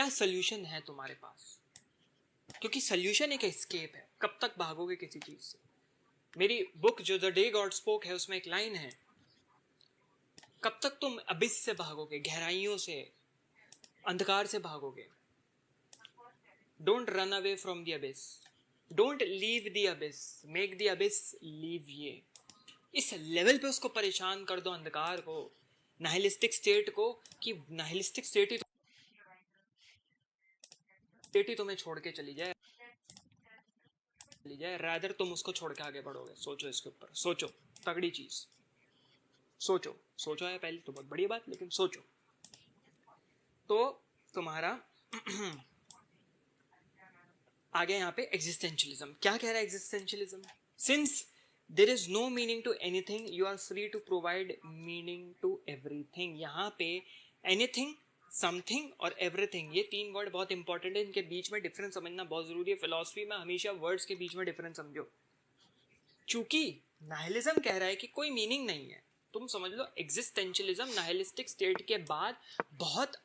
क्या सोल्यूशन है तुम्हारे पास, क्योंकि सोल्यूशन एक एस्केप है। कब तक भागोगे किसी चीज से? मेरी बुक जो द डे गॉड स्पोक है उसमें एक लाइन है, कब तक तुम अबिस से भागोगे, गहराइयों से, अंधकार से भागोगे? Don't run away from the abyss, don't leave the abyss, make the abyss leave ये। इस लेवल पे उसको परेशान कर दो, अंधकार को, नाइलिस्टिक स्टेट को, कि नाइलिस्टिक स्टेट ही तुम्हें छोड़ के चली जाए, रादर तुम उसको छोड़ के आगे बढ़ोगे। सोचो इसके ऊपर, सोचो, तगड़ी चीज सोचो। सोचो है पहले तो बहुत बड़ी बात, लेकिन सोचो। तो तुम्हारा आगे यहाँ पे एग्जिस्टेंशियलिज्म क्या कह रहा है? Existentialism, since there is no meaning to anything you are free to provide meaning to everything. यहाँ पे एनीथिंग, समथिंग और एवरीथिंग, ये तीन वर्ड बहुत इंपॉर्टेंट है, इनके बीच में डिफरेंस समझना बहुत जरूरी है। फिलॉसफी में हमेशा वर्ड्स के बीच में डिफरेंस समझो। चूंकि नाइलिज्म कह रहा है कि कोई मीनिंग नहीं है, तुम समझ लो एग्जिस्टेंशियलिज्म नाइलिस्टिक स्टेट के बाद बहुत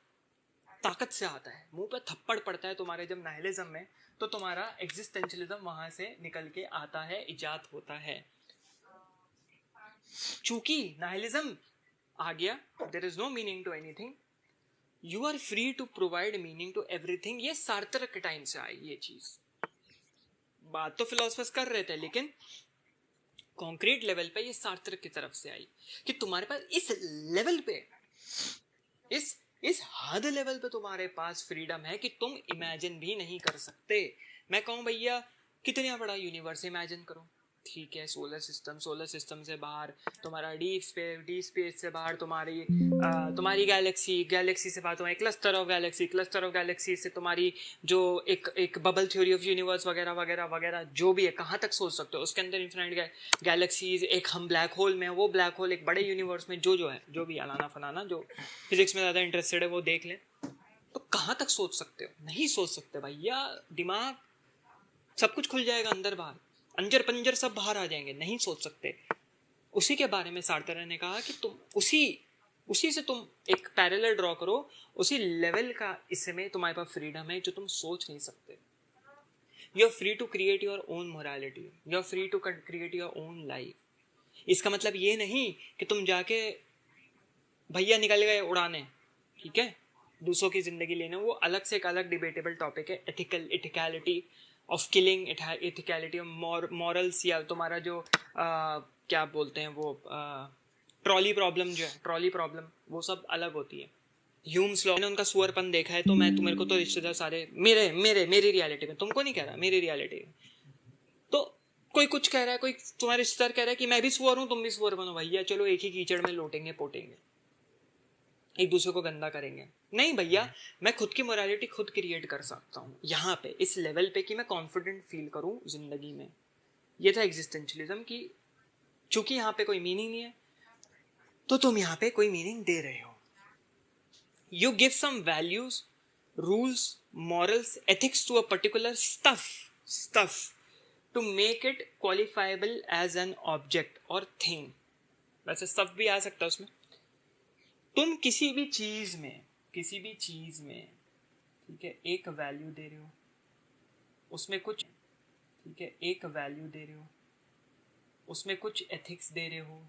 ताकत से आता है, मुंह पे थप्पड़ पड़ता है तुम्हारे जब नाइलिज्म में, तो तुम्हारा एग्जिस्टेंशियलिज्म वहां से निकल के आता है, इजाद होता है। चूंकि नाइलिज्म आ गया, there is no meaning to anything, you are free to provide meaning to everything. ये सार्टर के टाइम से आई ये चीज, बात तो फिलोसफर्स कर रहे थे, लेकिन कॉन्क्रीट लेवल पे ये सार्टर की तरफ से आई कि तुम्हारे पास इस लेवल पे, इस हद लेवल पे तुम्हारे पास फ्रीडम है कि तुम इमेजिन भी नहीं कर सकते। मैं कहूँ भैया कितना बड़ा यूनिवर्स इमेजिन करो, ठीक है, सोलर सिस्टम से बाहर तुम्हारा डीप स्पेस से बाहर तुम्हारी गैलेक्सी से बात हो, क्लस्टर ऑफ गैलेक्सी से तुम्हारी जो एक बबल थ्योरी ऑफ यूनिवर्स वगैरह वगैरह वगैरह जो भी है, कहाँ तक सोच सकते हो, उसके अंदर इन्फिनाइट गैलेक्सीज, एक हम ब्लैक होल में, वो ब्लैक होल एक बड़े यूनिवर्स में, जो है जो भी अलाना फलाना, जो फिजिक्स में ज़्यादा इंटरेस्टेड है वो देख लें। तो कहाँ तक सोच सकते हो? नहीं सोच सकते भैया, दिमाग सब कुछ खुल जाएगा, अंदर बाहर अंजर पंजर सब बाहर आ जाएंगे, नहीं सोच सकते। उसी के बारे में सार्टर ने कहा कि तुम उसी से तुम एक पैरेलल ड्रॉ करो, उसी लेवल का इसमें तुम्हारे पास फ्रीडम है जो तुम सोच नहीं सकते। You are free to create your own morality, you are free to create your own life. इसका मतलब ये नहीं कि तुम जाके भैया निकल गए उड़ाने, ठीक है, दूसरों की जिंदगी लेने, वो अलग से एक अलग डिबेटेबल टॉपिक है। एथिकलिटी ऑफ किलिंग, एथिकलिटी ऑफ मॉरल्स, या तुम्हारा जो क्या बोलते हैं वो ट्रॉली प्रॉब्लम, जो है ट्रॉली प्रॉब्लम, वो सब अलग होती है। ह्यूम्स लॉ ने उनका सुअरपन देखा है, तो मेरे को तो रिश्तेदार सारे मेरी रियलिटी में, तुमको नहीं कह रहा, मेरी रियलिटी में। तो कोई कुछ कह रहा है, कोई तुम्हारे रिश्तेदार कह रहा है कि मैं भी सुअर हूँ, तुम भी सुअर बनो, भैया चलो एक ही कीचड़ में लोटेंगे पोटेंगे, एक दूसरे को गंदा करेंगे। नहीं भैया, मैं खुद की मोरालिटी खुद क्रिएट कर सकता हूँ यहाँ पे, इस लेवल पे कि मैं कॉन्फिडेंट फील करूँ जिंदगी में। ये था एग्जिस्टेंशियलिज्म की चूंकि यहाँ पे कोई मीनिंग नहीं है, तो तुम यहाँ पे कोई मीनिंग दे रहे हो। You give some values, rules, morals, ethics to a particular stuff to make it qualifiable as an object or thing। वैसे stuff भी आ सकता है उसमें। तुम किसी भी चीज में ठीक है एक वैल्यू दे रहे हो, उसमें कुछ, ठीक है, एक वैल्यू दे रहे हो, उसमें कुछ एथिक्स दे रहे हो,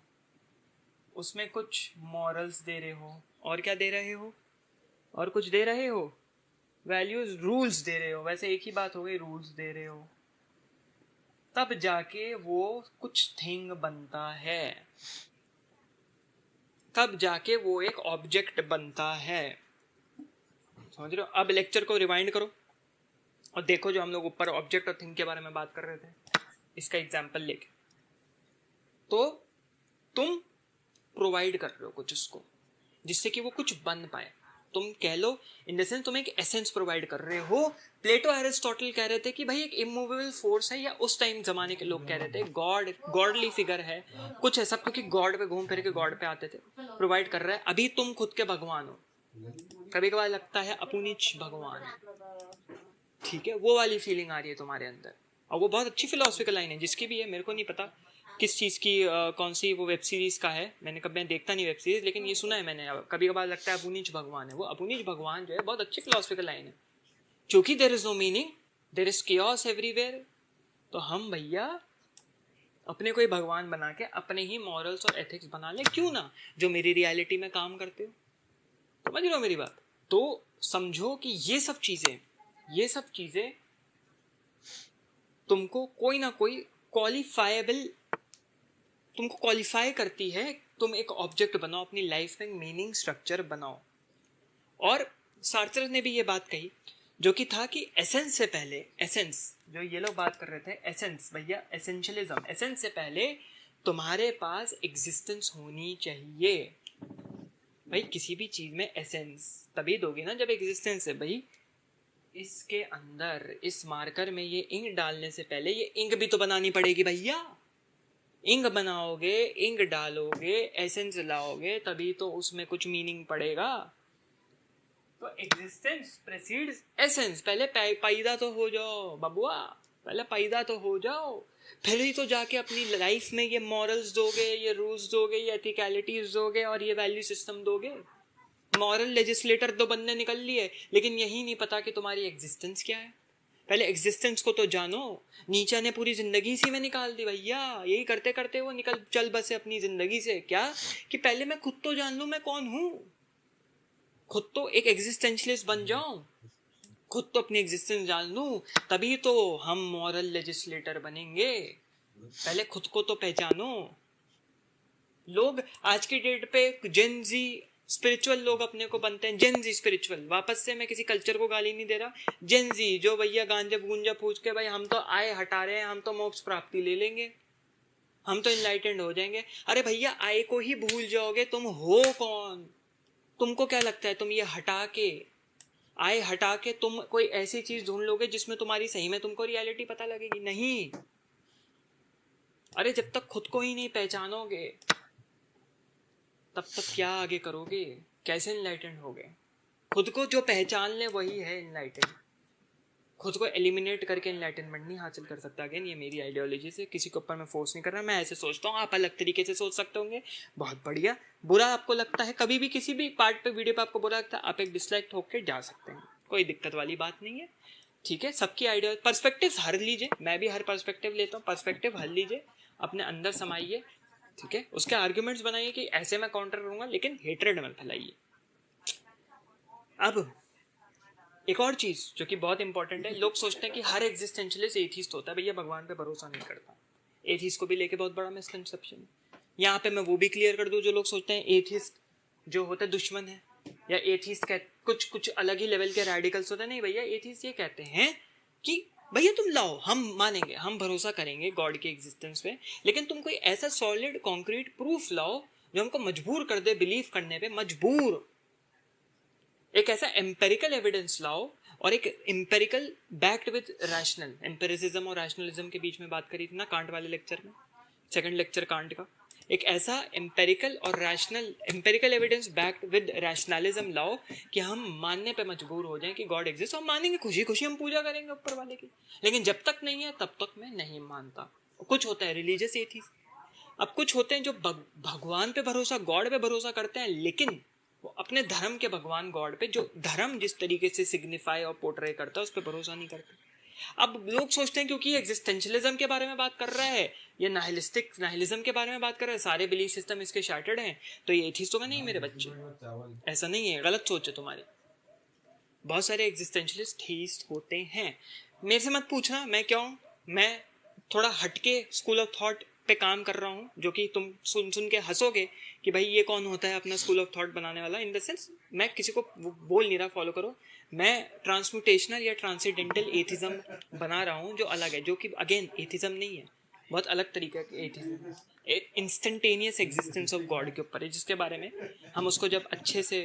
उसमें कुछ मॉरल्स दे रहे हो, और क्या दे रहे हो, और कुछ दे रहे हो, वैल्यूज, रूल्स दे रहे हो। वैसे एक ही बात हो गई, रूल्स दे रहे हो, तब जाके वो कुछ थिंग बनता है, तब जाके वो एक ऑब्जेक्ट बनता है। समझ रहे हो? अब लेक्चर को रिवाइंड करो और देखो जो हम लोग ऊपर ऑब्जेक्ट और थिंग के बारे में बात कर रहे थे, इसका एग्जाम्पल लेके, तो तुम प्रोवाइड कर रहे हो कुछ उसको, जिससे कि वो कुछ बन पाए। तुम कह लो इन द सेंस तुम एक एसेंस प्रोवाइड कर रहे हो। प्लेटो एरिस्टोटल कह रहे थे कि भाई एक इमूवेबल फोर्स है, या उस टाइम जमाने के लोग कह रहे थे गॉडली फिगर है, कुछ है सब, क्योंकि गॉड पे घूम फिर के गॉड पे आते थे, प्रोवाइड कर रहा है। अभी तुम खुद के भगवान हो, कभी कभार लगता है अपुनिच भगवान, ठीक है, वो वाली फीलिंग आ रही है तुम्हारे अंदर। और वो बहुत अच्छी फिलोसफिकल लाइन है, जिसकी भी है, मेरे को नहीं पता किस चीज़ की कौन सी वो वेब सीरीज़ का है, मैं देखता नहीं वेब सीरीज, लेकिन ये सुना है मैंने, कभी कभार लगता है अपुनीज भगवान है वो। अपुनीज भगवान जो है बहुत अच्छी फिलोसफिकल लाइन है, क्योंकि there is no meaning, there is chaos everywhere. तो हम भैया अपने को ही भगवान बना के अपने ही मॉरल्स और एथिक्स बना ले, क्यों ना, जो मेरी रियलिटी में काम करते हो। समझ रहे हो मेरी बात? तो समझो कि ये सब चीजें तुमको कोई ना कोई तुमको क्वालिफाई करती है। तुम एक ऑब्जेक्ट बनाओ अपनी लाइफ में, मीनिंग स्ट्रक्चर बनाओ। और सार्थर ने भी ये बात कही, जो कि था कि एसेंस से पहले, एसेंस जो ये लोग बात कर रहे थे, एसेंस भैया, एसेंशियलिज्म, एसेंस से पहले तुम्हारे पास एग्जिस्टेंस होनी चाहिए। भाई किसी भी चीज में एसेंस तभी दोगे ना जब एग्जिस्टेंस है। भाई इसके अंदर इस मार्कर में ये इंक डालने से पहले ये इंक भी तो बनानी पड़ेगी भैया। इंक बनाओगे, इंक डालोगे, एसेंस लाओगे, तभी तो उसमें कुछ मीनिंग पड़ेगा। तो एग्जिस्टेंस प्रेसीड्स एसेंस। पहले पैदा तो हो जाओ बबुआ, पहले पैदा तो हो जाओ, फिर ही तो जाके अपनी लाइफ में ये मॉरल्स दोगे, ये रूल्स दोगे, ये एथिकलिटीज दोगे और ये वैल्यू सिस्टम दोगे। मॉरल लेजिस्लेटर तो बनने निकल लिए, लेकिन यही नहीं पता कि तुम्हारी एग्जिस्टेंस क्या है। पहले एग्जिस्टेंस को तो जानो। नीचा ने पूरी जिंदगी इसी में निकाल दी भैया, यही करते करते वो चल बसे अपनी जिंदगी से। क्या कि पहले मैं खुद तो जान लूं मैं कौन हूं, खुद तो एक एग्जिस्टेंशलिस्ट बन जाऊं, खुद तो अपनी एग्जिस्टेंस जान लूं, तभी तो हम मॉरल लेजिस्लेटर बनेंगे। पहले खुद को तो पहचानो। लोग आज की डेट पे जेनजी स्पिरिचुअल लोग अपने को बनते हैं, जेनजी स्पिरिचुअल। वापस से मैं किसी कल्चर को गाली नहीं दे रहा, जेनजी जो भैया गांजा गूंजा पूछ के भाई हम तो आय हटा रहे हैं, हम तो मोक्ष प्राप्ति ले लेंगे, हम तो इनलाइटेंड हो जाएंगे। अरे भैया आय को ही भूल जाओगे, तुम हो कौन? तुमको क्या लगता है तुम ये आय हटा के तुम कोई ऐसी चीज ढूंढ लोगे जिसमें तुम्हारी सही में तुमको रियलिटी पता लगेगी? नहीं। अरे जब तक खुद को ही नहीं पहचानोगे तब तक क्या आगे करोगे? कैसे इनलाइटेंड होगे? खुद को जो पहचान ले वही है इनलाइटेंड। खुद को एलिमिनेट करके इनलाइटनमेंट नहीं हासिल कर सकता। अगेन ये मेरी आइडियोलॉजी से, किसी के ऊपर मैं फोर्स नहीं कर रहा, मैं ऐसे सोचता हूँ, आप अलग तरीके से सोच सकते होंगे, बहुत बढ़िया। बुरा आपको लगता है कभी भी किसी भी पार्ट पे वीडियो पे आपको बुरा लगता है, आप एक डिसलाइक ठोक के जा सकते हैं, कोई दिक्कत वाली बात नहीं है, ठीक है। सबकी आइडिया पर्सपेक्टिव हर लीजिए, मैं भी हर पर्सपेक्टिव लेता हूँ, पर्सपेक्टिव हर लीजिए, अपने अंदर समाइए, ठीक है। उसके आर्ग्यूमेंट्स बनाइए कि ऐसे मैं काउंटर करूंगा, लेकिन हेट्रेड मत फैलाइए। अब एक और चीज जो कि बहुत इंपॉर्टेंट है, लोग सोचते हैं कि हर एग्जिस्टेंशियलिस्ट एथिस्ट होता है। भैया भगवान पे भरोसा नहीं करता। एथिस्ट को भी लेके बहुत बड़ा मिसकंसेप्शन है। यहाँ पे मैं वो भी क्लियर कर दूं, जो लोग सोचते हैं एथिस्ट जो होता है दुश्मन है, या एथिस्ट कुछ अलग ही लेवल के रेडिकल्स होते हैं। नहीं भैया, एथिस्ट ये कहते हैं कि भैया तुम लाओ, हम मानेंगे, हम भरोसा करेंगे गॉड के एग्जिस्टेंस पे, लेकिन तुम कोई ऐसा सॉलिड कॉन्क्रीट प्रूफ लाओ जो हमको मजबूर कर दे बिलीव करने पे, मजबूर। एक ऐसा एम्पेरिकल एविडेंस लाओ, और एक empirical backed with rational. Empiricism और रैशनलिज्म के बीच में बात करी थी ना कांट वाले लेक्चर में, सेकंड लेक्चर कांट का। एक ऐसा एम्पेरिकल और rational, empirical evidence backed with rationalism लाओ कि हम मानने पे मजबूर हो जाएं कि गॉड एग्जिस्ट, हम मानेंगे, खुशी खुशी हम पूजा करेंगे ऊपर वाले की। लेकिन जब तक नहीं है तब तक मैं नहीं मानता। कुछ होता है रिलीजियस एथिस्ट, अब कुछ होते हैं जो भगवान पे भरोसा, गॉड पे भरोसा करते हैं, लेकिन वो अपने धर्म के भगवान गॉड पे, जो धर्म जिस तरीके से सिग्निफाई और पोर्ट्रे करता है, उस पर भरोसा नहीं करते। अब लोग सोचते हैं क्योंकि एग्जिस्टेंशियलिज्म के बारे में बात कर रहा है, ये नाहिलिज्म के बारे में बात कर रहा है, सारे बिलीफ सिस्टम इसके शार्टेड हैं, तो ये एथिस्ट होगा? नहीं मेरे बच्चे, ऐसा नहीं है, गलत सोच है तुम्हारी। बहुत सारे एग्जिस्टेंशियलिस्ट थीस्ट होते हैं। मेरे से मत पूछना मैं क्या हूँ, मैं थोड़ा हटके स्कूल ऑफ थॉट पे काम कर रहा हूँ, जो कि तुम सुन के हंसोगे कि भाई ये कौन होता है अपना स्कूल ऑफ थॉट बनाने वाला। इन द सेंस मैं किसी को बोल नहीं रहा फॉलो करो, मैं ट्रांसम्यूटेशनल या ट्रांसेंडेंटल एथिज्म बना रहा हूँ, जो अलग है, जो कि अगेन एथिज्म नहीं है, बहुत अलग तरीके का atheism, instantaneous existence of God के ऊपर है, जिसके बारे में हम उसको जब अच्छे से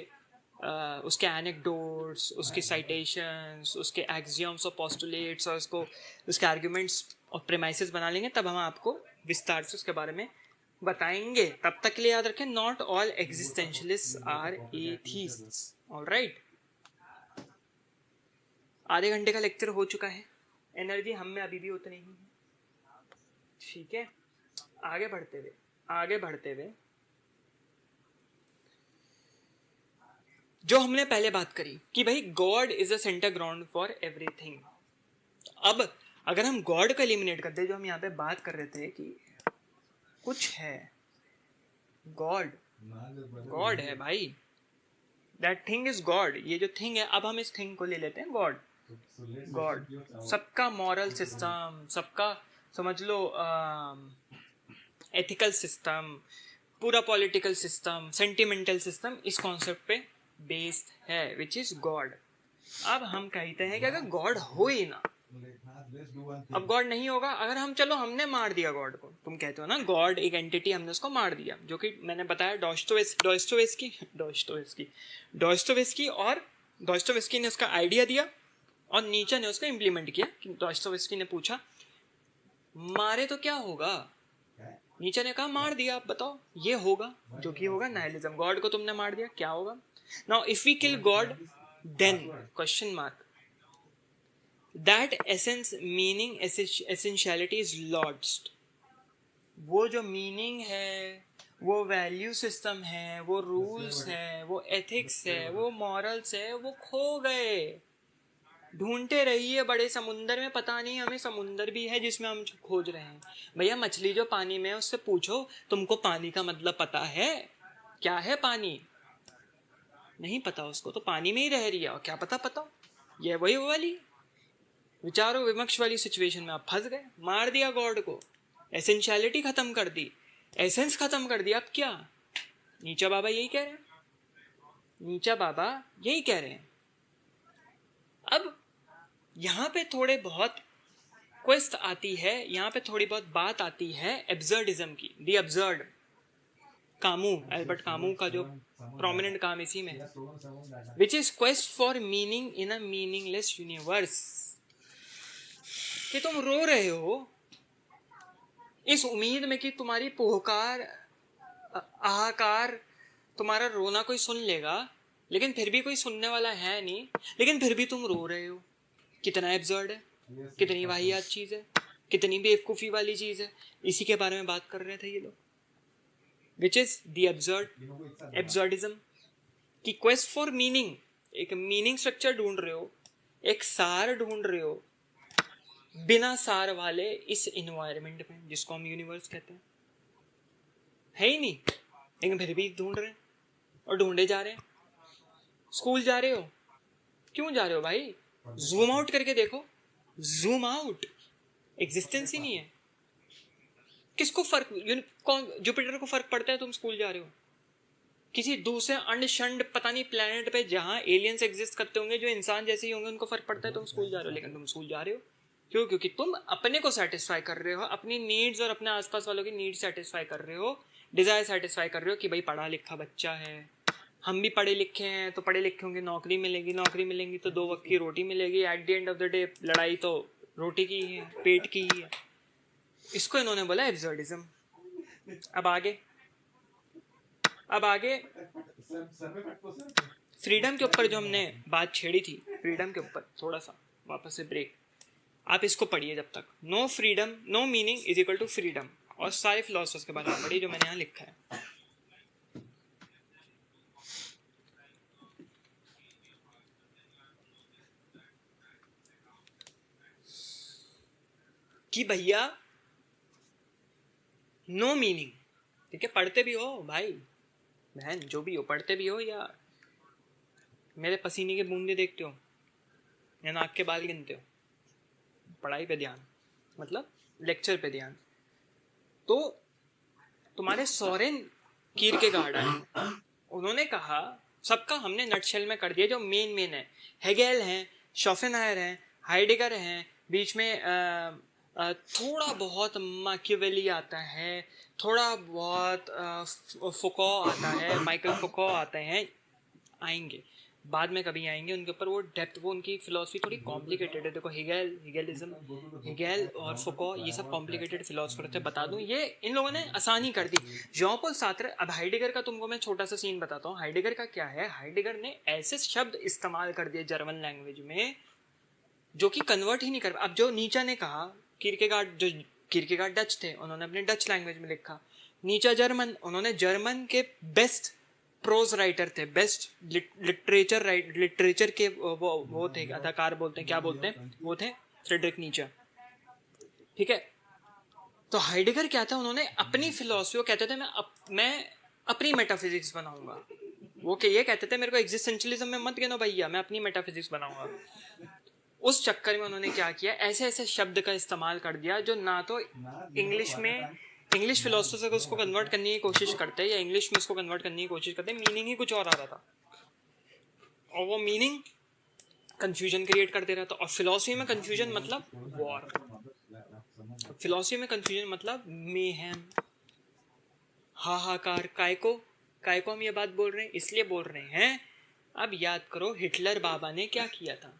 उसके एनेक्डोट्स, उसके साइटेशंस, उसके एक्सियम्स और पोस्टुलेट्स और उसके आर्ग्यूमेंट्स और प्रेमाइसेस बना लेंगे, तब हम आपको विस्तार से उसके बारे में बताएंगे। तब तक के लिए याद रखें, नॉट ऑल एग्जिस्टेंशियलिस्ट्स आर एथिस्ट्स। ऑलराइट, आधे घंटे का लेक्चर हो चुका है, एनर्जी हम में अभी भी उतनी ही है, ठीक है। आगे बढ़ते हुए जो हमने पहले बात करी कि भाई God is a centre ground for everything. अब अगर हम गॉड को एलिमिनेट कर दे, जो हम यहाँ पे बात कर रहे थे कि कुछ है, गॉड है भाई, दैट थिंग इज गॉड, ये जो थिंग है, अब हम इस थिंग को ले लेते हैं गॉड। सबका मॉरल सिस्टम, सबका समझ लो एथिकल सिस्टम, पूरा पॉलिटिकल सिस्टम, सेंटिमेंटल सिस्टम इस कॉन्सेप्ट पे बेस्ड है, विच इज गॉड। अब हम कहते हैं कि अगर गॉड हो ही ना, अब गॉड नहीं होगा, अगर हम चलो हमने मार दिया गॉड को, तुम कहते हो ना गॉड एक एंटिटी, हमने उसको मार दिया, जो कि मैंने बताया डॉस्टोवेस्की ने उसका आइडिया दिया और नीचे ने उसको इम्प्लीमेंट किया। कि डॉस्टोवेस्की ने पूछा मारे तो क्या होगा, नीचे ने कहा मार दिया, आप बताओ ये होगा, जो कि होगा नाइलिज्म। गॉड को तुमने मार दिया, क्या होगा? Now if we kill God then question mark, that essence, meaning, essentiality is lost. वो जो मीनिंग है, वो वैल्यू सिस्टम है, वो रूल्स है, वो एथिक्स है, वो मॉरल्स है, वो खो गए। ढूंढते रहिए बड़े समुंदर में, पता नहीं हमें समुंदर भी है जिसमें हम खोज रहे हैं। भैया मछली जो पानी में है उससे पूछो तुमको पानी का मतलब पता है? क्या है पानी? नहीं पता उसको, तो पानी में ही रह रही है और क्या पता। ये वही वाली विचारों विमर्श वाली सिचुएशन में आप फंस गए। मार दिया गॉड को, एसेंशियलिटी खत्म कर दी, एसेंस खत्म कर दिया। अब क्या? नीचा बाबा यही कह रहे हैं। अब यहाँ पे थोड़े बहुत क्वेस्ट आती है, यहाँ पे थोड़ी बहुत बात आती है एब्सर्डिज्म की। दी एब्सर्ड, कामू, एल्बर्ट कामू का जो प्रोमिनेंट काम इसी में है, which is quest for meaning in a meaningless universe. कि तुम रो रहे हो इस उम्मीद में कि तुम्हारी पोहकार, आहाकार, तुम्हारा रोना कोई सुन लेगा, लेकिन फिर भी कोई सुनने वाला है नहीं, लेकिन फिर भी तुम रो रहे हो। कितना एब्सर्ड है, कितनी वाहियात चीज है, कितनी बेवकूफी वाली चीज है। इसी के बारे में बात कर रहे थे ये लोग, विच इज द एब्सर्डिज्म की क्वेस्ट फॉर मीनिंग। एक मीनिंग स्ट्रक्चर ढूंढ रहे हो, एक सार ढूंढ रहे हो, बिना सार वाले इस इन्वायरमेंट में जिसको हम यूनिवर्स कहते हैं, है ही नहीं, लेकिन फिर भी ढूंढ रहे हैं और ढूंढे जा रहे हैं। स्कूल जा रहे हो, क्यों जा रहे हो भाई? जूम आउट करके देखो, जूम आउट, एग्जिस्टेंस ही नहीं है। किसको फर्क, जुपिटर को फर्क पड़ता है तुम स्कूल जा रहे हो? किसी दूसरे अंडशंड पता नहीं प्लेनेट पे जहां एलियंस एग्जिस्ट करते होंगे जो इंसान जैसे ही होंगे, उनको फर्क पड़ता है तुम स्कूल जा रहे हो, लेकिन तुम स्कूल जा रहे हो क्यों? क्योंकि तुम अपने को सेटिस्फाई कर रहे हो, अपनी नीड्स और अपने आसपास वालों की नीड्स सेटिस्फाई कर रहे हो, डिजायर सेटिस्फाई कर रहे हो कि भाई पढ़ा लिखा बच्चा है, हम भी पढ़े लिखे हैं, तो पढ़े लिखे होंगे, नौकरी मिलेगी, नौकरी मिलेंगी तो 2 वक्त की रोटी मिलेगी। At the end of the day लड़ाई तो रोटी की ही है, पेट की ही है। इसको इन्होंने बोला एब्सर्डिज्म। अब आगे फ्रीडम के ऊपर जो हमने बात छेड़ी थी, फ्रीडम के ऊपर थोड़ा सा वापस से ब्रेक। आप इसको पढ़िए जब तक, no freedom no meaning is equal to freedom, और सारे फिलोसफर्स के बारे में पढ़िए जो मैंने यहाँ लिखा है। कि भैया नो मीनिंग, ठीक है, पढ़ते भी हो भाई बहन, जो भी हो, पढ़ते भी हो या मेरे पसीने के बूंदे देखते हो या नाक के बाल गिनते हो, पढ़ाई पे ध्यान, मतलब लेक्चर पे ध्यान। तो तुम्हारे सोरेन कीरकेगार्ड आए, उन्होंने कहा, सबका हमने नटशेल में कर दिया जो मेन है। हेगेल हैं, शोपेनहायर हैं, हाइडेगर हैं, बीच में थोड़ा बहुत मैकियावेली आता है, थोड़ा बहुत फुको आता है, माइकल फुको आते हैं, आएंगे बाद में, कभी आएंगे उनके ऊपर, वो डेप्थ, वो उनकी फिलॉसफी थोड़ी कॉम्प्लिकेटेड है। देखो हेगेल और फुको, ये सब कॉम्प्लिकेटेड फिलोसफर थे। बता दूं, ये इन लोगों ने आसानी कर दी। जॉन पॉल सार्त्र, अब हाइडेगर का तुमको मैं छोटा सा सीन बताता हूँ। हाइडेगर का क्या है, हाइडेगर ने ऐसे शब्द इस्तेमाल कर दिए जर्मन लैंग्वेज में जो कि कन्वर्ट ही नहीं कर। अब जो नीचा ने कहा, कीरकेगार्ड जो किरकेगार्ड डच थे, उन्होंने अपने डच लैंग्वेज में लिखा। नीचा जर्मन, उन्होंने जर्मन के बेस्ट प्रोज राइटर थे, बेस्ट लिटरेचर के वो थे, अदाकार बोलते हैं, क्या बोलते हैं, वो थे फ्रेडरिक नीचा। ठीक है, तो हाइडेगर क्या था, उन्होंने अपनी फिलॉसफी, वो कहते थे मैं अपनी मेटाफिजिक्स बनाऊंगा। वो ये कहते थे मेरे को एग्जिस्टेंशलिज्म में मत गिनो भैया, मैं अपनी मेटाफिजिक्स बनाऊंगा। उस चक्कर में उन्होंने क्या किया, ऐसे ऐसे शब्द का इस्तेमाल कर दिया जो ना तो इंग्लिश फिलोसफर को उसको कन्वर्ट करने की कोशिश करते हैं या इंग्लिश में उसको कन्वर्ट करने की कोशिश करते हैं, मीनिंग ही कुछ और आ रहा था और वो मीनिंग कंफ्यूजन क्रिएट कर दे रहा था। और फिलॉसफी में कंफ्यूजन मतलब वॉर, फिलॉसफी में कंफ्यूजन मतलब मेहम, हाहाकार। काय को हम ये बात बोल रहे हैं, इसलिए बोल रहे हैं, अब याद करो हिटलर बाबा ने क्या किया था।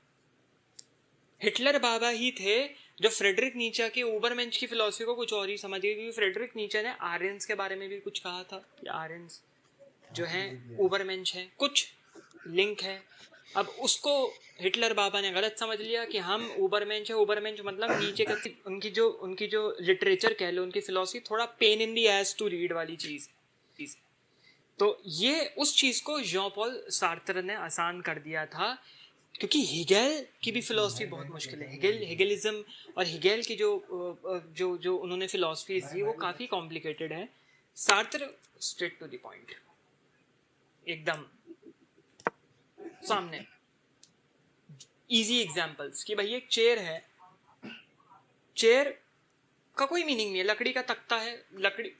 हिटलर बाबा ही थे जो फ्रेडरिक नीचा की ओबरमेंश की फिलॉसफी को कुछ और ही समझ गए, क्योंकि फ्रेडरिक नीचा ने आर्यंस के बारे में भी कुछ कहा था, या आर्यंस जो है ओबरमेंश है, कुछ लिंक है। अब उसको हिटलर बाबा ने गलत समझ लिया कि हम ओबरमेंश है, ओबरमेंश मतलब नीचे का। उनकी जो लिटरेचर कह लो, उनकी फिलॉसफी थोड़ा pain in the ass to read वाली चीज। तो ये उस चीज को जॉन पॉल सार्त्र ने आसान कर दिया था, क्योंकि हिगेल की भी फिलॉसफी बहुत मुश्किल है। हिगेलिज्म और हिगेल की जो उन्होंने फिलॉसफी थी वो काफी कॉम्प्लिकेटेड है। Sartre straight to the point, एकदम सामने इजी एग्जांपल्स कि भाई एक चेयर है, चेयर का कोई मीनिंग नहीं है, लकड़ी का तख्ता है, लकड़ी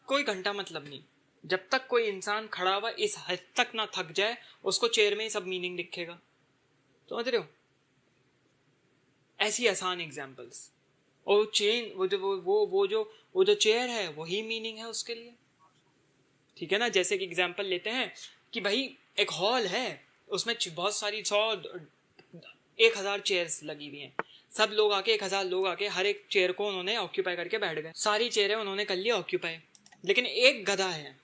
कोई घंटा मतलब नहीं। जब तक कोई इंसान खड़ा हुआ इस हद तक ना थक जाए, उसको चेयर में ही सब मीनिंग दिखेगा। समझ रहे हो? ऐसी आसान एग्जांपल्स। और चेन वो जो चेयर है वही मीनिंग है उसके लिए। ठीक है ना? जैसे कि एग्जांपल लेते हैं कि भाई एक हॉल है, उसमें बहुत सारी 1,000 चेयर्स लगी हुई हैं, सब लोग आके 1,000 लोग आके हर एक चेयर को उन्होंने ऑक्यूपाई करके बैठ गए, सारी चेयरें उन्होंने कर ली ऑक्यूपाई। लेकिन एक गधा है,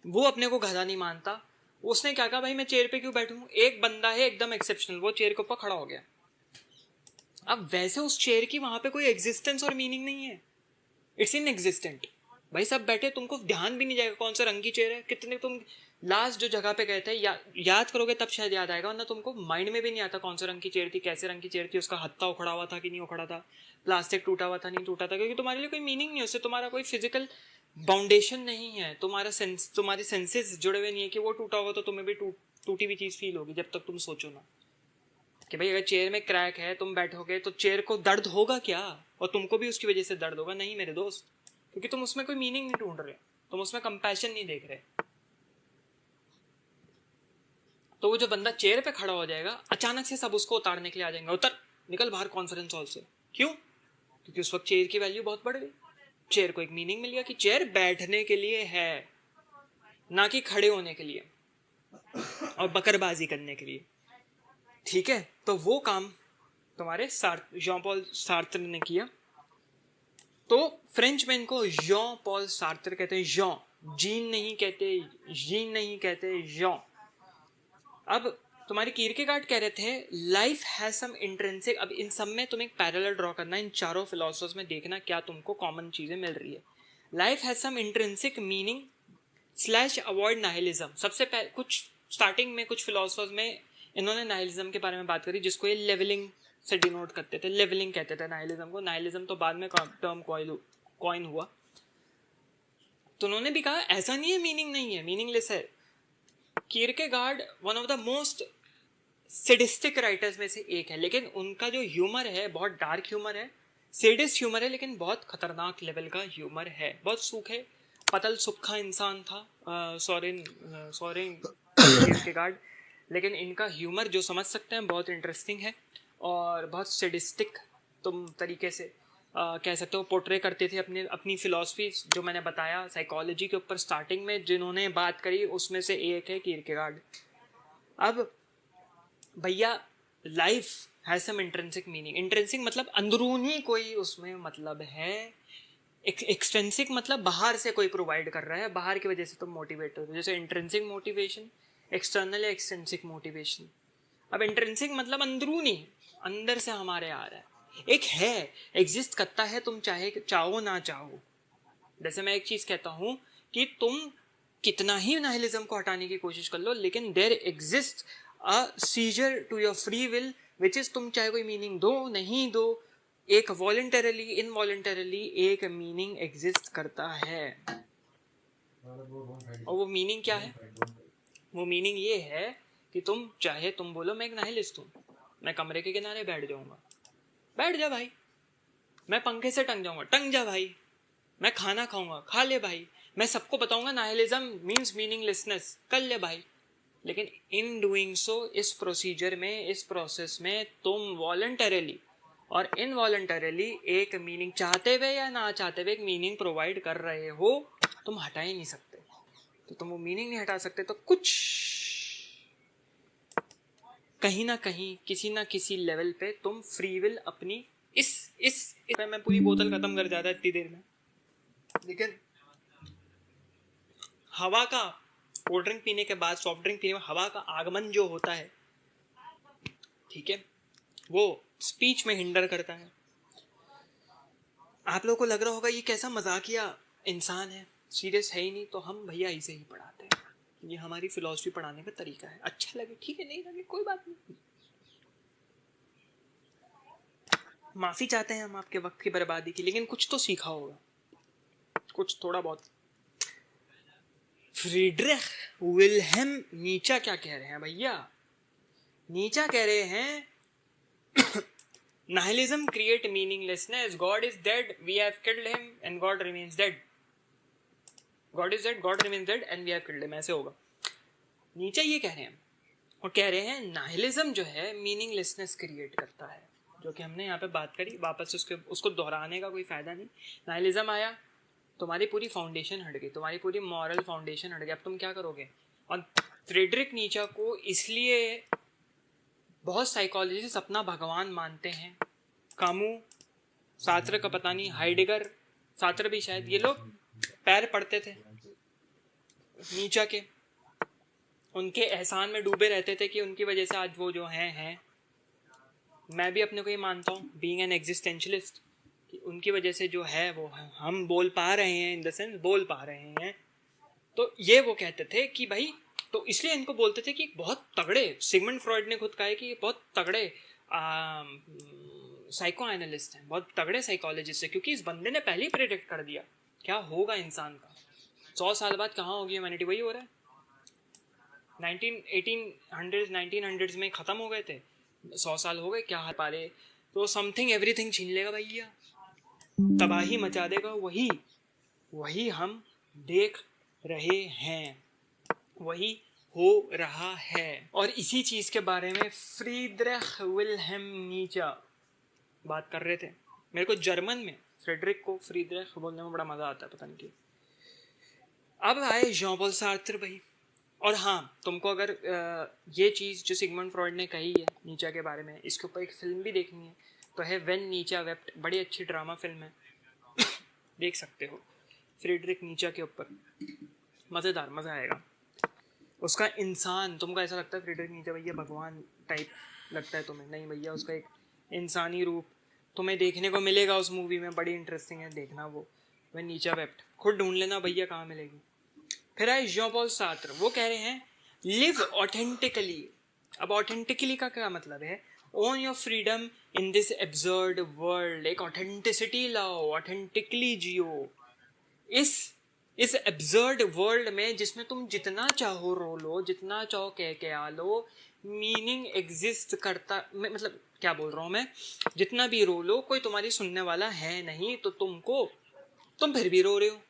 वो अपने को गधा नहीं मानता, उसने क्या कहा, भाई मैं चेयर पे क्यों बैठूं। एक बंदा है एकदम एक्सेप्शनल, वो चेयर के ऊपर खड़ा हो गया। अब वैसे उस चेयर की वहां पे कोई एग्जिस्टेंस और मीनिंग नहीं है, इट्स इन एग्जिस्टेंट। भाई सब बैठे, तुमको ध्यान भी नहीं जाएगा कौन सा रंग की चेयर है, कितने तुम लास्ट जो जगह पे गए थे याद करोगे तब शायद याद आएगा, वरना तुमको माइंड में भी नहीं आता कौन सा रंग की चेयर थी, कैसे रंग की चेयर थी, उसका हत्था उखड़ा हुआ था कि नहीं उखड़ा था, प्लास्टिक टूटा हुआ था नहीं टूटा था, क्योंकि तुम्हारे लिए कोई मीनिंग नहीं है उससे, तुम्हारा कोई फिजिकल बाउंडेशन नहीं है, तुम्हारे सेंसेस जुड़े हुए नहीं है कि वो टूटा होगा तो तुम्हें भी टूटी हुई चीज फील होगी, जब तक तुम सोचो ना कि भाई अगर चेयर में क्रैक है, तुम बैठोगे तो चेयर को दर्द होगा क्या, और तुमको भी उसकी वजह से दर्द होगा। नहीं मेरे दोस्त, क्योंकि तुम उसमें कोई मीनिंग नहीं ढूंढ रहे, तुम उसमें कंपैशन नहीं देख रहे। तो वो जो बंदा चेयर पे खड़ा हो जाएगा, अचानक से सब उसको उतारने के लिए आ जाएंगे, उतर निकल बाहर कॉन्फ्रेंस हॉल से। क्यों? क्योंकि उस वक्त चेयर की वैल्यू बहुत बढ़ गई, चेयर को एक मीनिंग मिल गया कि चेयर बैठने के लिए है, ना कि खड़े होने के लिए और बकरबाजी करने के लिए। ठीक है, तो वो काम तुम्हारे जॉन पॉल सार्त्र ने किया। तो फ्रेंच में इनको जॉन पॉल सार्त्र कहते हैं, जीन नहीं कहते, जॉन। अब तुम्हारे कीरकेगार्ड कह रहे थे लाइफ हैज सम इंट्रिंसिक। अब इन सब में तुम्हें एक पैरेलल ड्रॉ करना, इन चारों फिलोसफर्स में देखना क्या तुमको कॉमन चीजें मिल रही है। Life has some intrinsic meaning / avoid nihilism. सबसे कुछ स्टार्टिंग में कुछ फिलोसफर्स में इन्होंने नाइलिज्म के बारे में बात करी, जिसको ये लेवलिंग से डिनोट करते थे, लेवलिंग कहते थे नाइलिज्म को। नाइलिज्म तो बाद में टर्म कॉइन हुआ। तो उन्होंने भी कहा ऐसा नहीं है मीनिंग नहीं है, मीनिंगलेस है। Kierkegaard one of the most sadistic writers में से एक है, लेकिन उनका जो ह्यूमर है बहुत डार्क ह्यूमर है, सेडिस्ट ह्यूमर है, लेकिन बहुत खतरनाक लेवल का ह्यूमर है। बहुत सूखे पतल सुखा इंसान था सोरेन कीरकेगार्ड, लेकिन इनका ह्यूमर जो समझ सकते हैं बहुत इंटरेस्टिंग है और बहुत सेडिस्टिक तुम तरीके से कह सकते हो पोर्ट्रे करते थे अपनी फिलॉसफी। जो मैंने बताया साइकोलॉजी के ऊपर स्टार्टिंग में जिन्होंने बात करी, उसमें से एक है कीरकेगार्ड। अब भैया life has some intrinsic meaning. Intrinsic मतलब अंदरूनी कोई उसमें मतलब है, एक्सट्रिंसिक मतलब बाहर से कोई प्रोवाइड कर रहा है, बाहर की वजह से तुम मोटिवेट हो, जैसे इंट्रिंसिक मोटिवेशन, एक्सटर्नल या एक्सट्रिंसिक मोटिवेशन। अब इंट्रिंसिक मतलब अंदरूनी, अंदर से हमारे आ रहा है, एक है, एग्जिस्ट करता है, तुम चाहो ना चाहो। जैसे मैं एक चीज कहता हूं कि तुम कितना ही नाइलिज्म को हटाने की कोशिश कर लो, लेकिन there exist a seizure to your free will, which is तुम चाहे कोई मीनिंग दो नहीं दो, एक वॉलंटरली इनवॉलंटरली एक मीनिंग एग्जिस्ट करता है। और वो मीनिंग क्या है? वो मीनिंग ये है कि तुम चाहे तुम बोलो मैं एक नाइलिस्ट हूं, मैं कमरे के किनारे बैठ जाऊंगा, बैठ जा भाई। मैं पंखे से टंग जाऊंगा, टंग जा भाई। मैं खाना खाऊंगा, खा ले भाई। मैं सबको बताऊंगा नाइलिज्म मीन्स मीनिंगलेसनेस, कर ले भाई। लेकिन इन डूइंग सो, इस प्रोसीजर में, इस प्रोसेस में तुम वॉलंटरली और इनवॉलंटरली एक मीनिंग, चाहते हुए या ना चाहते हुए, एक मीनिंग प्रोवाइड कर रहे हो। तुम हटा ही नहीं सकते। तो तुम वो मीनिंग नहीं हटा सकते, तो कुछ कहीं ना कहीं किसी ना किसी लेवल पे तुम फ्री विल अपनी इस मैं पूरी बोतल खत्म कर जाता इतनी देर में। लेकिन हवा का, कोल्ड ड्रिंक पीने के बाद, सॉफ्ट ड्रिंक पीने में हवा का आगमन जो होता है, ठीक है, वो स्पीच में हिंडर करता है। आप लोगों को लग रहा होगा ये कैसा मजाकिया इंसान है, सीरियस है ही नहीं, तो हम भैया ऐसे ही पढ़ाते हैं, ये हमारी फिलॉसफी पढ़ाने का तरीका है। अच्छा लगे ठीक है, नहीं लगे कोई बात नहीं। माफी चाहते हैं हम आपके वक्त की बर्बादी की, लेकिन कुछ तो सीखा होगा, कुछ थोड़ा बहुत। फ्रीडरिख विल्हेम नीचा क्या कह रहे हैं भैया? नीचा कह रहे हैं nihilism create meaninglessness, God is dead, we have killed him and God remains dead, God is dead, God remains dead and we have killed him, ऐसे होगा। नीचे ये कह रहे हैं, और कह रहे हैं नाइलिज्म जो है मीनिंगलेसनेस क्रिएट करता है, जो कि हमने यहाँ पे बात करी, वापस उसको दोहराने का कोई फायदा नहीं। नाइलिज्म आया, तुम्हारी पूरी फाउंडेशन हट गई, तुम्हारी पूरी मॉरल फाउंडेशन हट गई, अब तुम क्या करोगे? और फ्रेडरिक नीचा को इसलिए बहुत साइकोलॉजिस्ट अपना भगवान मानते हैं, कामू, सात्र का पता नहीं, हाइडेगर, सात्र भी शायद, ये लोग पैर पड़ते थे नीचा के, उनके एहसान में डूबे रहते थे कि उनकी वजह से आज वो जो हैं। मैं भी अपने को ये मानता हूँ, बीइंग एन एग्जिस्टेंशलिस्ट, कि उनकी वजह से जो है वो हम बोल पा रहे हैं, इन द सेंस बोल पा रहे हैं। तो ये वो कहते थे कि भाई, तो इसलिए इनको बोलते थे कि बहुत तगड़े, सिगमंड फ्रॉइड ने खुद कहा है कि बहुत तगड़े साइको एनालिस्ट हैं, बहुत तगड़े साइकोलॉजिस्ट है, क्योंकि इस बंदे ने पहले ही प्रेडिक्ट कर दिया क्या होगा इंसान का। 100 साल बाद कहाँ होगी ह्यूमैनिटी? वही हो रहा है। 1900s में ख़त्म हो गए थे, 100 साल हो गए, क्या हाल पा रहे? तो समथिंग एवरीथिंग छीन लेगा भैया, तबाही मचा देगा। वही हम देख रहे हैं, वही हो रहा है। और इसी चीज के बारे में फ्रीडरिख विल्हेम नीचा बात कर रहे थे। मेरे को जर्मन में फ्रेडरिक को फ्रीडरिख बोलने में बड़ा मजा आता है, पता नहीं क्यों। अब आए जॉन पॉल सार्त्र भाई। और हाँ, तुमको अगर ये चीज़ जो सिगमंड फ्रॉइड ने कही है नीचा के बारे में, इसके ऊपर एक फिल्म भी देखनी है तो है व्हेन नीचा वेप्ट, बड़ी अच्छी ड्रामा फिल्म है देख सकते हो, फ्रीडरिक नीचा के ऊपर, मज़ेदार, मज़ा आएगा। उसका इंसान, तुमको ऐसा लगता है फ्रीडरिक नीचा भैया भगवान टाइप लगता है तुम्हें? नहीं भैया, उसका एक इंसानी रूप तुम्हें देखने को मिलेगा उस मूवी में, बड़ी इंटरेस्टिंग है, देखना वो व्हेन नीचा वेप्ट, खुद ढूंढ लेना भैया कहाँ मिलेगी। फिर आए जॉन पॉल सार्त्र, वो कह रहे हैं लिव ऑथेंटिकली। अब ऑथेंटिकली का क्या मतलब है? Own your freedom in this absurd world, एक ऑथेंटिसिटी लाओ, ऑथेंटिकली जियो इस एब्सर्ड वर्ल्ड में, जिसमें तुम जितना चाहो रो लो, जितना चाहो कह के आ लो, मीनिंग एग्जिस्ट करता, मतलब क्या बोल रहा हूँ मैं, जितना भी रो लो कोई तुम्हारी सुनने वाला है नहीं, तो तुम फिर भी रो रहे हो,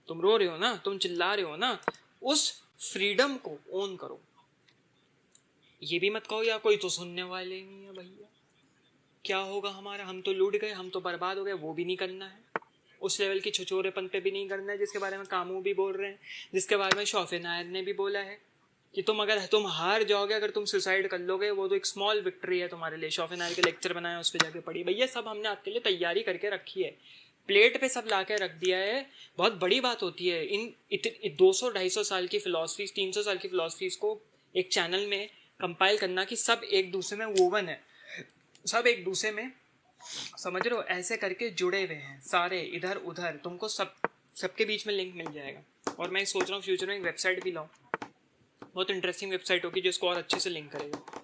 तुम रो रहे हो ना, तुम चिल्ला रहे हो ना, उस फ्रीडम को ओन करो। ये भी मत कहो या कोई तो सुनने वाले नहीं है भैया, क्या होगा हमारा, हम तो लूट गए, हम तो बर्बाद हो गए, वो भी नहीं करना है। उस लेवल की छुछोरेपन पे भी नहीं करना है जिसके बारे में कामू भी बोल रहे हैं, जिसके बारे में शौफे नायर ने भी बोला है कि तुम हार जाओगे अगर तुम सुसाइड कर लोगे, वो तो एक स्मॉल विक्ट्री है तुम्हारे लिए। शौफे नायर के लेक्चर बनाया, उस पर जाके पढ़ी भैया, सब हमने आपके लिए तैयारी करके रखी है, प्लेट पे सब ला के रख दिया है। बहुत बड़ी बात होती है इन 200-250 साल की फिलॉसफीज, 300 साल की फिलॉसफीज को एक चैनल में कंपाइल करना, कि सब एक दूसरे में वोवन है, सब एक दूसरे में समझ रहे हो, ऐसे करके जुड़े हुए हैं सारे इधर उधर, तुमको सबके बीच में लिंक मिल जाएगा। और मैं सोच रहा हूँ फ्यूचर में एक वेबसाइट भी लाऊं, बहुत इंटरेस्टिंग वेबसाइट होगी जिसको और अच्छे से लिंक करेगा।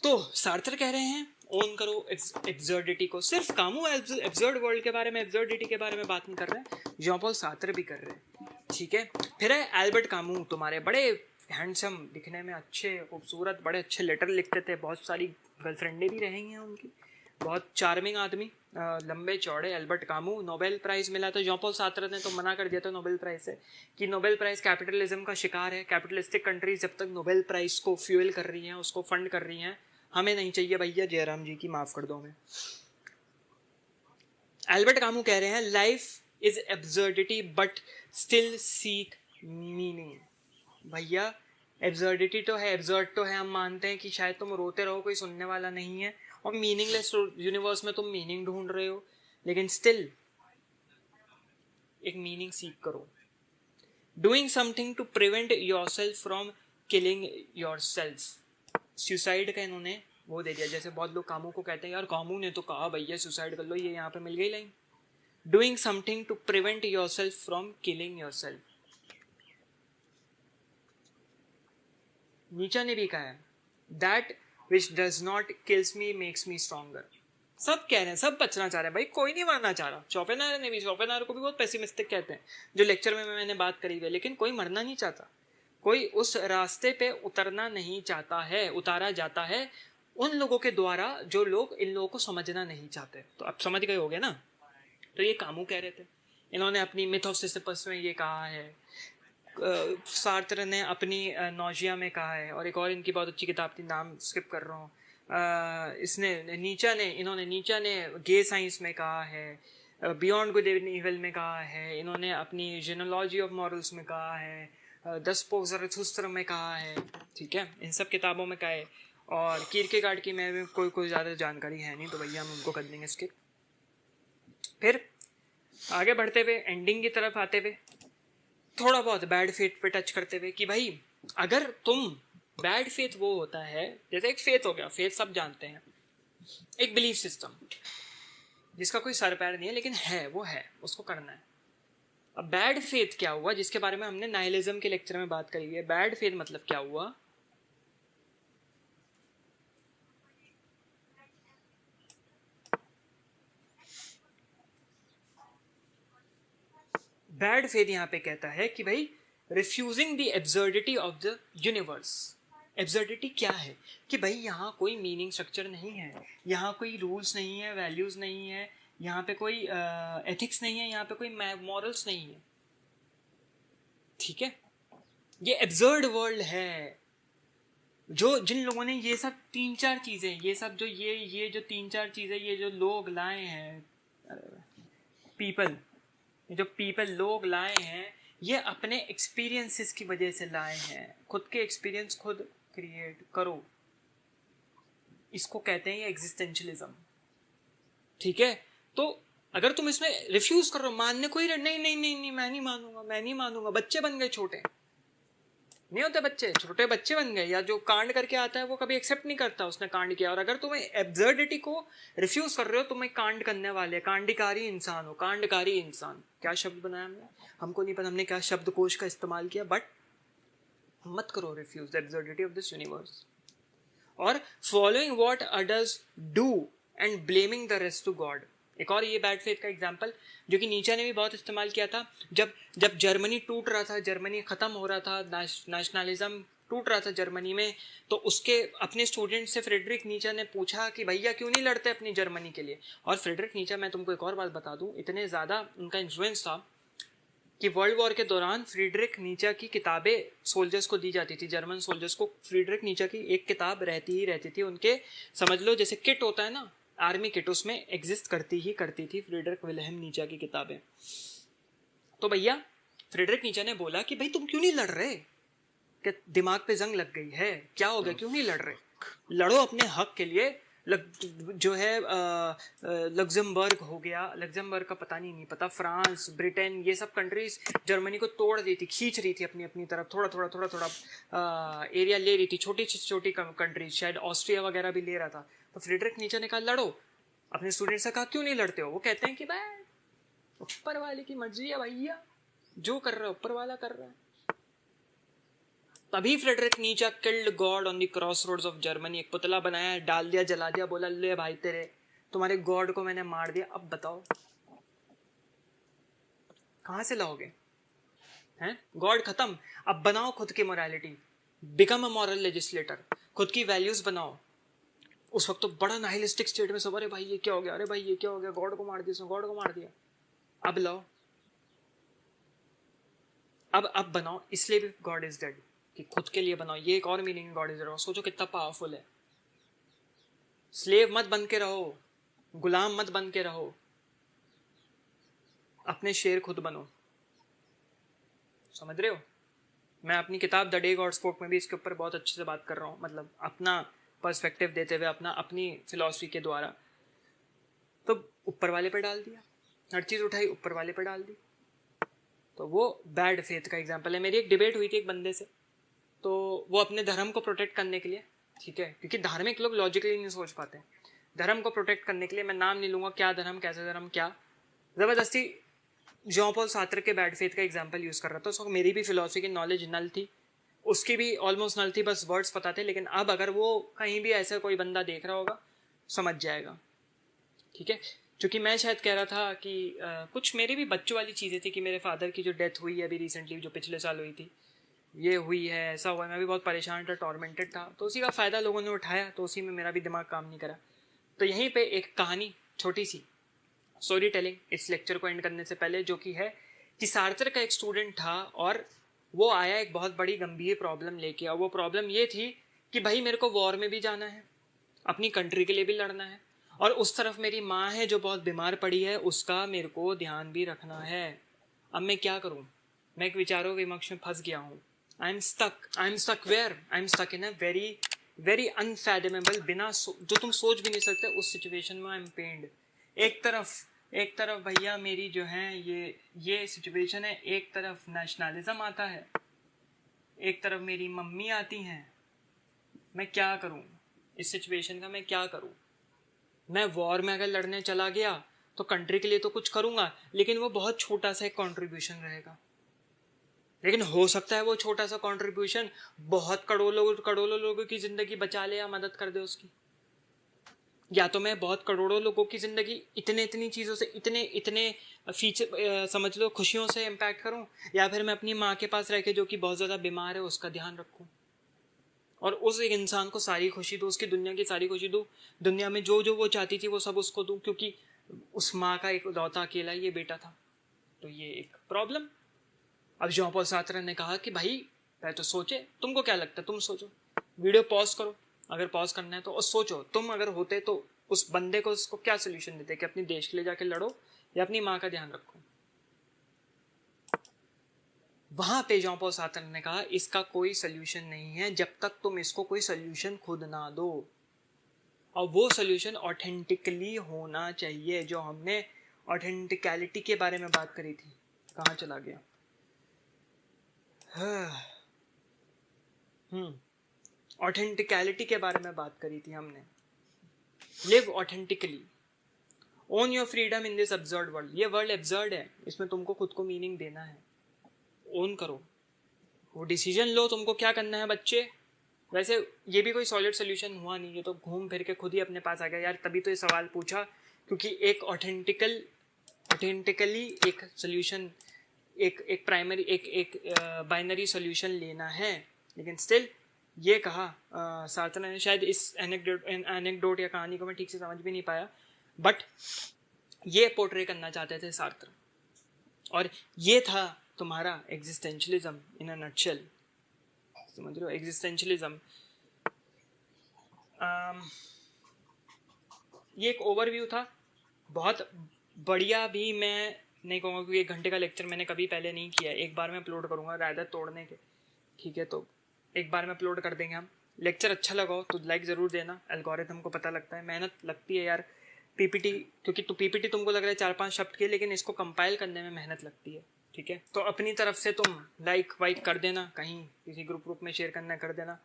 तो सार्थर कह रहे हैं ओन करो एब्सर्डिटी को। सिर्फ कामू एब्सर्ड वर्ल्ड के बारे में, एब्सर्डिटी के बारे में बात नहीं कर रहे हैं, जॉन पॉल सार्थर भी कर रहे हैं, ठीक है। फिर है एल्बर्ट कामू, तुम्हारे बड़े हैंडसम, दिखने में अच्छे, खूबसूरत, बड़े अच्छे लेटर लिखते थे, बहुत सारी गर्लफ्रेंडें भी रही हैं उनकी, बहुत चार्मिंग आदमी, लंबे चौड़े एल्बर्ट कामू। नोबेल प्राइज़ मिला था, जॉन पॉल सार्थर ने तो मना कर दिया था नोबेल प्राइज़ से कि नोबेल प्राइज़ कैपिटलिज्म का शिकार है, कैपिटलिस्टिक कंट्रीज जब तक नोबेल प्राइज़ को फ्यूल कर रही हैं, उसको फंड कर रही हैं, हमें नहीं चाहिए भैया, जयराम जी की माफ़ कर दो हमें। एल्बर्ट कामू कह रहे हैं life is absurdity but still seek meaning. भैया एब्सर्डिटी तो है, एब्सर्ड तो है, हम मानते हैं कि शायद तुम रोते रहो, कोई सुनने वाला नहीं है, और मीनिंगलेस यूनिवर्स में तुम मीनिंग ढूंढ रहे हो, लेकिन स्टिल एक मीनिंग सीख करो। Doing something to prevent yourself from killing yourself. Suicide का इन्होंने वो दे दिया, जैसे बहुत लोग कामू को कहते हैं यार कामू ने तो कहा भैया सुसाइड कर लो, ये यहाँ पे मिल गई line, doing something to prevent yourself from killing yourself. Nietzsche ने भी कहा है that which does not kills me makes me stronger. सब कह रहे हैं, सब बचना चाह रहे हैं भाई, कोई नहीं मरना चाह रहा। शोपेनहायर ने भी, शोपेनहायर को भी बहुत पेसिमिस्टिक कहते हैं, जो लेक्चर में मैंने बात करी है, लेकिन कोई मरना नहीं चाहता, कोई उस रास्ते पे उतरना नहीं चाहता है। उतारा जाता है उन लोगों के द्वारा जो लोग इन लोगों को समझना नहीं चाहते। तो आप समझ गए होगे ना। तो ये कामू कह रहे थे, इन्होंने अपनी मिथ ऑफ सिसिफस में ये कहा है, सार्त्र ने अपनी नौजिया में कहा है, और एक और इनकी बहुत अच्छी किताब थी, नाम स्किप कर रहा हूँ, इसने नीचा ने गे साइंस में कहा है, बियॉन्ड गुड एंड इविल में कहा है, इन्होंने अपनी जेनोलॉजी ऑफ मॉरल्स में कहा है, दस ज़रथुस्त्र में कहा है, ठीक है, इन सब किताबों में कहा है। और कीरकेगार्ड की में कोई ज़्यादा जानकारी है नहीं, तो भैया हम उनको कर देंगे स्किप। फिर आगे बढ़ते हुए एंडिंग की तरफ आते हुए थोड़ा बहुत बैड फेथ पे टच करते हुए कि भाई अगर तुम, बैड फेथ वो होता है, जैसे एक फेथ हो गया, फेथ सब जानते हैं, एक बिलीफ सिस्टम जिसका कोई सर पैर नहीं है लेकिन है, वो है, उसको करना है। अब बैड फेथ क्या हुआ, जिसके बारे में हमने नाइलिज्म के लेक्चर में बात करी है। बैड फेथ मतलब क्या हुआ, बैड फेथ यहां पे कहता है कि भाई refusing the absurdity of the universe. Absurdity क्या है कि भाई यहाँ कोई मीनिंग स्ट्रक्चर नहीं है, यहाँ कोई रूल्स नहीं है, वैल्यूज नहीं है, यहाँ पे कोई एथिक्स नहीं है, यहाँ पे कोई मॉरल्स नहीं है, ठीक है। ये एब्सर्ड वर्ल्ड है। जो जिन लोगों ने ये सब तीन चार चीजें, ये सब जो ये जो तीन चार चीजें, ये जो लोग लाए हैं, पीपल लोग लाए हैं, ये अपने एक्सपीरियंसेस की वजह से लाए हैं। खुद के एक्सपीरियंस खुद क्रिएट करो, इसको कहते हैं ये एग्जिस्टेंशलिज्म, ठीक है। तो अगर तुम इसमें रिफ्यूज कर रहे हो, मानने कोई नहीं, मैं नहीं मानूंगा, बच्चे बन गए, छोटे नहीं होते बच्चे, छोटे बच्चे बन गए, या जो कांड करके आता है वो कभी एक्सेप्ट नहीं करता उसने कांड किया। और अगर तुम्हें एब्सर्डिटी को रिफ्यूज कर रहे हो, तुम एक कांड करने वाले कांडिकारी इंसान हो, कांडकारी इंसान। क्या शब्द बनाया हमने, हमको नहीं पता हमने क्या शब्दकोश का इस्तेमाल किया, बट मत करो refuse the absurdity of this universe. और following what others do and blaming the rest to God, एक और ये बैड फेथ का एग्जाम्पल जो कि नीचा ने भी बहुत इस्तेमाल किया था। जब जर्मनी टूट रहा था, जर्मनी ख़त्म हो रहा था, नेशनलिज्म टूट रहा था जर्मनी में, तो उसके अपने स्टूडेंट से फ्रेडरिक नीचा ने पूछा कि भैया क्यों नहीं लड़ते अपनी जर्मनी के लिए। और फ्रेडरिक नीचा, मैं तुमको एक और बात बता दूं, इतने ज़्यादा उनका इन्फ्लुएंस था कि वर्ल्ड वॉर के दौरान फ्रीडरिक नीचा की किताबें सोल्जर्स को दी जाती थी, जर्मन सोल्जर्स को फ्रीडरिक नीचा की एक किताब रहती थी उनके, समझ लो जैसे किट होता है ना, आर्मी किट, उसमें एग्जिस्ट करती थी फ्रीडरिक विल्हेम नीचा की किताबें। तो भैया फ्रीडरिक नीचा ने बोला कि भाई तुम क्यों नहीं लड़ रहे, कि दिमाग पे जंग लग गई है, क्या हो गया, क्यों नहीं लड़ रहे, लड़ो अपने हक के लिए। जो है लग्जमबर्ग हो गया, लग्जमबर्ग का नहीं पता, फ्रांस, ब्रिटेन, ये सब कंट्रीज जर्मनी को तोड़ रही थी, खींच रही थी अपनी तरफ, थोड़ा एरिया ले रही थी, छोटी कंट्रीज, शायद ऑस्ट्रिया वगैरह भी ले रहा था। तो फ्रीडरिक नीचे ने कहा लड़ो, अपने स्टूडेंट से कहा क्यों नहीं लड़ते हो? वो कहते हैं कि भाई ऊपर वाले की मर्जी है भैया, जो कर रहा है ऊपर वाला कर रहा है। तभी Friedrich Nietzsche killed God on the crossroads of Germany. एक पुतला बनाया, डाल दिया, जला दिया, बोला ले भाई तेरे तुम्हारे गॉड को मैंने मार दिया, अब बताओ कहां से लाओगे? हैं? गॉड खत्म, अब बनाओ खुद की morality, become a moral legislator, खुद की वैल्यूज बनाओ। उस वक्त तो बड़ा नाइलिस्टिक स्टेट में सब, अरे भाई ये क्या हो गया, अरे भाई ये क्या हो गया, गॉड को मार दिया, उसने गॉड को मार दिया। अब लाओ, अब बनाओ, इसलिए भी गॉड इज डेड, कि खुद के लिए बनाओ। ये एक और मीनिंग गॉड इज डेड। सोचो कितना पावरफुल है। स्लेव मत बन के रहो, गुलाम मत बन के रहो, अपने शेर खुद बनो। समझ रहे हो? मैं अपनी किताब द डे गॉड स्पोक में भी इसके ऊपर बहुत अच्छे से बात कर रहा हूँ, मतलब अपना पर्सपेक्टिव देते हुए, अपनी फिलॉसफी के द्वारा। तो ऊपर वाले पे डाल दिया, हर चीज़ उठाई ऊपर वाले पे डाल दी, तो वो बैड फेथ का एग्जाम्पल है। मेरी एक डिबेट हुई थी एक बंदे से, तो वो अपने धर्म को प्रोटेक्ट करने के लिए, ठीक है, क्योंकि धार्मिक लोग लॉजिकली नहीं सोच पाते, धर्म को प्रोटेक्ट करने के लिए, मैं नाम नहीं लूँगा क्या धर्म, कैसे धर्म, क्या ज़बरदस्ती जॉन पॉल सार्त्र के बैड फेथ का एग्जाम्पल यूज़ कर रहा था। उसको मेरी भी फिलॉसफी की नॉलेज नल थी, उसकी भी ऑलमोस्ट नल थी, बस वर्ड्स पता थे। लेकिन अब अगर वो कहीं भी ऐसा कोई बंदा देख रहा होगा समझ जाएगा, ठीक है। क्योंकि मैं शायद कह रहा था कि कुछ मेरी भी बच्चों वाली चीज़ें थी कि मेरे फादर की जो डेथ हुई है अभी रिसेंटली, जो पिछले साल हुई थी, ये हुई है, ऐसा हुआ है, मैं भी बहुत परेशान था, टॉर्मेंटेड था, तो उसी का फ़ायदा लोगों ने उठाया, तो उसी में मेरा भी दिमाग काम नहीं करा। तो यहीं पे एक कहानी, छोटी सी स्टोरी टेलिंग इस लेक्चर को एंड करने से पहले, जो कि है कि सार्त्र का एक स्टूडेंट था और वो आया एक बहुत बड़ी गंभीर प्रॉब्लम लेके। और वो प्रॉब्लम ये थी कि भाई मेरे को वॉर में भी जाना है, अपनी कंट्री के लिए भी लड़ना है, और उस तरफ मेरी माँ है जो बहुत बीमार पड़ी है, उसका मेरे को ध्यान भी रखना है। अब मैं क्या करूँ? मैं एक विचारों विमर्श में फंस गया हूँ। I am stuck where, I am stuck in a very very unfathomable, बिना जो तुम सोच भी नहीं सकते उस सिचुएशन में आई एम पेन्ड। एक तरफ भैया मेरी जो है ये सिचुएशन है, एक तरफ नेशनलिज्म आता है, एक तरफ मेरी मम्मी आती हैं। मैं क्या करूं इस सिचुएशन का? मैं क्या करूं? मैं वॉर में अगर लड़ने चला गया तो कंट्री के लिए तो कुछ करूंगा, लेकिन वो बहुत छोटा सा एक कंट्रीब्यूशन रहेगा। लेकिन हो सकता है वो छोटा सा कंट्रीब्यूशन बहुत करोड़ों लोगों की जिंदगी बचा ले या मदद कर दे उसकी। या तो मैं बहुत करोड़ों लोगों की ज़िंदगी इतनी चीज़ों से, इतने फीचर समझ लो खुशियों से इम्पैक्ट करूं, या फिर मैं अपनी माँ के पास रह के, जो कि बहुत ज़्यादा बीमार है, उसका ध्यान रखूं और उस एक इंसान को सारी खुशी दूँ, उसकी दुनिया की सारी खुशी दूँ, दुनिया में जो जो वो चाहती थी वो सब उसको दूँ, क्योंकि उस माँ का एक लौता अकेला ये बेटा था। तो ये एक प्रॉब्लम। अब जॉन पॉल सार्त्र ने कहा कि भाई पहले तो सोचे, तुमको क्या लगता है, तुम सोचो, वीडियो पॉज करो अगर पॉज करना है तो, और सोचो तुम अगर होते तो उस बंदे को उसको क्या सोल्यूशन देते, कि अपने देश के लिए जाके लड़ो या अपनी माँ का ध्यान रखो। वहां पे जॉन पॉल सार्त्र ने कहा इसका कोई सोल्यूशन नहीं है जब तक तुम इसको कोई सोल्यूशन खुद ना दो, और वो सोल्यूशन ऑथेंटिकली होना चाहिए। जो हमने ऑथेंटिकलिटी के बारे में बात करी थी, कहाँ चला गया? ऑथेंटिकलिटी के बारे में बात करी थी हमने। Live authentically, own your freedom in this absurd world. ये वर्ल्ड एब्सर्ड है, इसमें तुमको खुद को मीनिंग देना है, ओन करो, वो डिसीजन लो तुमको क्या करना है बच्चे। वैसे ये भी कोई सॉलिड सोल्यूशन हुआ नहीं, ये तो घूम फिर के खुद ही अपने पास आ गया यार। तभी तो ये सवाल पूछा, क्योंकि एक ऑथेंटिकली एक सोल्यूशन, एक प्राइमरी, एक बाइनरी सोल्यूशन लेना है। लेकिन स्टिल ये कहा सार्त्र ने, शायद इस एनेक्डोट या कहानी को मैं ठीक से समझ भी नहीं पाया, बट ये पोर्ट्रे करना चाहते थे सार्त्र। और ये था तुम्हारा एग्जिस्टेंशलिज्म इन अ नटशेल। समझ रहे हो? एग्जिस्टेंशलिज्म ये एक ओवरव्यू था, बहुत बढ़िया भी मैं नहीं कहूँगा, क्योंकि 1 घंटे का लेक्चर मैंने कभी पहले नहीं किया। एक बार में अपलोड करूँगा रायदा तोड़ने के, ठीक है? तो एक बार में अपलोड कर देंगे हम। लेक्चर अच्छा लगा हो तो लाइक ज़रूर देना, एल्गोरिथम को पता लगता है, मेहनत लगती है यार पीपीटी, क्योंकि तो पीपीटी तुमको लग रहा है 4-5 शब्द की, लेकिन इसको कंपाइल करने में मेहनत लगती है, ठीक है? तो अपनी तरफ से तुम लाइक वाइक कर देना, कहीं किसी ग्रुप में शेयर करना कर देना,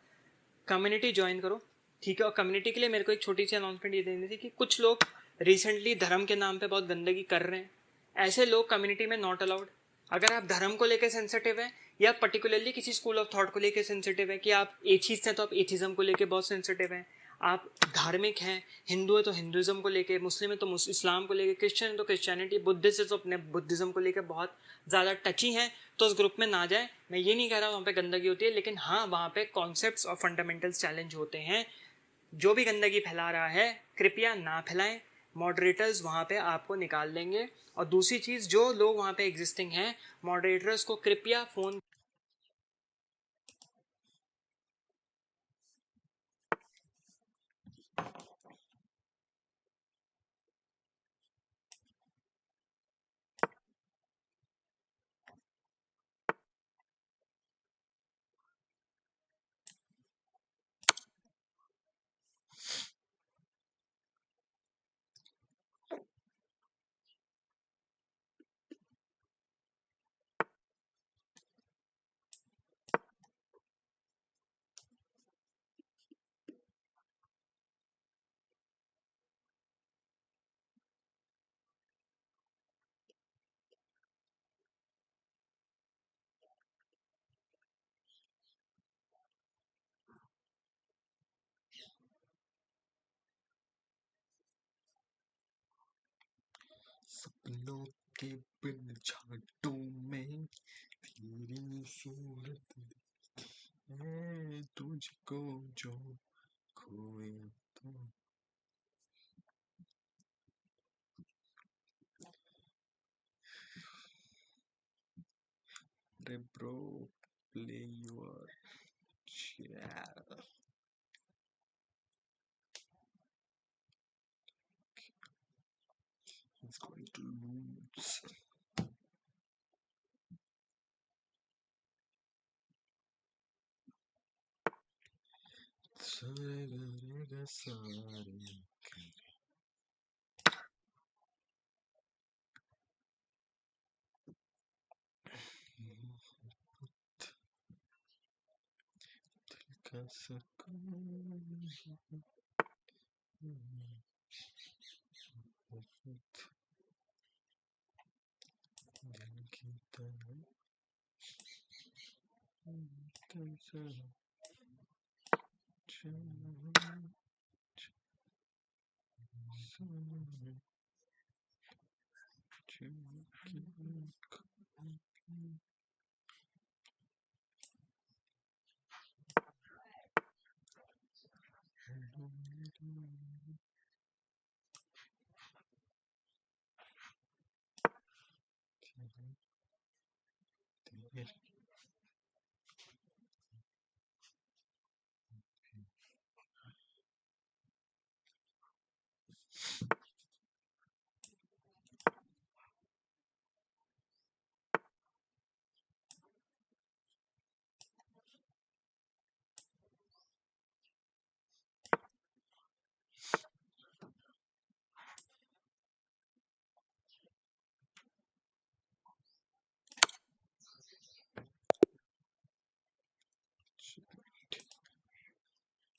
कम्युनिटी ज्वाइन करो, ठीक है? और कम्युनिटी के लिए मेरे को एक छोटी सी अनाउंसमेंट ये देनी थी कि कुछ लोग रिसेंटली धर्म के नाम पे बहुत गंदगी कर रहे हैं, ऐसे लोग कम्युनिटी में नॉट अलाउड। अगर आप धर्म को लेकर सेंसिटिव हैं या पर्टिकुलरली किसी स्कूल ऑफ थॉट को लेकर सेंसिटिव है कि आप एथीस्ट हैं तो आप एथिज्म को लेकर बहुत सेंसिटिव हैं, आप धार्मिक हैं, हिंदू है तो हिंदुज़म को लेके, मुस्लिम है तो इस्लाम को लेके, क्रिश्चियन है तो क्रिश्चियनिटी, बुद्धिस्ट है तो अपने बुद्धिज़्म को लेकर बहुत ज़्यादा टची हैं, तो उस ग्रुप में ना जाए। मैं ये नहीं कह रहा वहाँ पे गंदगी होती है, लेकिन हाँ वहाँ पे कॉन्सेप्ट्स और फंडामेंटल्स चैलेंज होते हैं। जो भी गंदगी फैला रहा है कृपया ना फैलाएं, मॉडरेटर्स वहाँ पे आपको निकाल देंगे। और दूसरी चीज़, जो लोग वहाँ पे एग्जिस्टिंग हैं, मॉडरेटर्स को कृपया फ़ोन सपनों के बिन छाटों में तेरी सूरत है, तुझको जो खोया तो रे bro play your chat it's going to lose सारे सारे का सुकून दिल की तरह कैसा